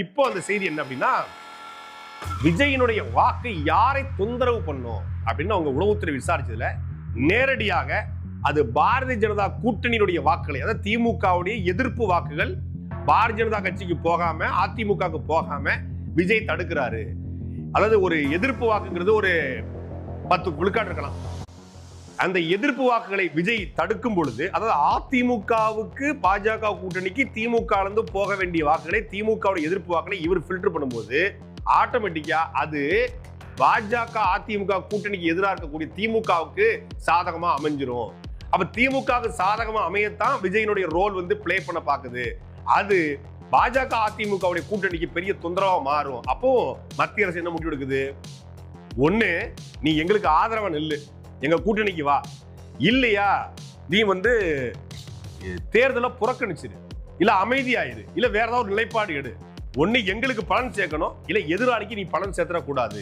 இப்போ அந்த செய்தி என்ன அப்படின்னா, விஜயினுடைய வாக்கு யாரை தொந்தரவு பண்ணும் அப்படின்னு அவங்க உளவுத்துறை விசாரிச்சதுல நேரடியாக அது பாரதிய ஜனதா கூட்டணியினுடைய வாக்குகளை, அதாவது திமுகவுடைய எதிர்ப்பு வாக்குகள் பாரதிய ஜனதா கட்சிக்கு போகாம அதிமுகவுக்கு போகாம விஜய் தடுக்கிறாரு. அதாவது ஒரு எதிர்ப்பு வாக்குங்கிறது ஒரு 10 விழுக்காடு இருக்கலாம். அந்த எதிர்ப்பு வாக்குகளை விஜய் தடுக்கும் பொழுது, அதாவது அதிமுகவுக்கு பாஜக கூட்டணிக்கு திமுக இருந்து போக வேண்டிய வாக்குகளை, திமுகவுடைய எதிர்ப்பு வாக்குகளை இவர் ஃபில்டர் பண்ணும்போது ஆட்டோமேட்டிக்கா அது பாஜக அதிமுக கூட்டணிக்கு எதிராக இருக்கக்கூடிய திமுகவுக்கு சாதகமா அமைஞ்சிரும். அப்ப திமுகவுக்கு சாதகமா அமையத்தான் விஜயினுடைய ரோல் பிளே பண்ண பாக்குது. அது பாஜக அதிமுகவுடைய கூட்டணிக்கு பெரிய தொந்தரவா மாறும். அப்போ மத்திய அரசு என்ன முடிவு எடுக்குது? ஒண்ணு, நீ எங்களுக்கு ஆதரவா நில்லு, எங்க கூட்டணிக்கு வா. இல்லையா நீ தேர்தலை புறக்கணிச்சிரு, இல்ல அமைதியாயிரு, இல்ல வேற ஏதாவது ஒரு நிலைப்பாடு எடு. ஒண்ணு எங்களுக்கு பலன் சேர்க்கணும், இல்ல எதிராளிக்கு நீ பலன் சேர்த்தர கூடாது.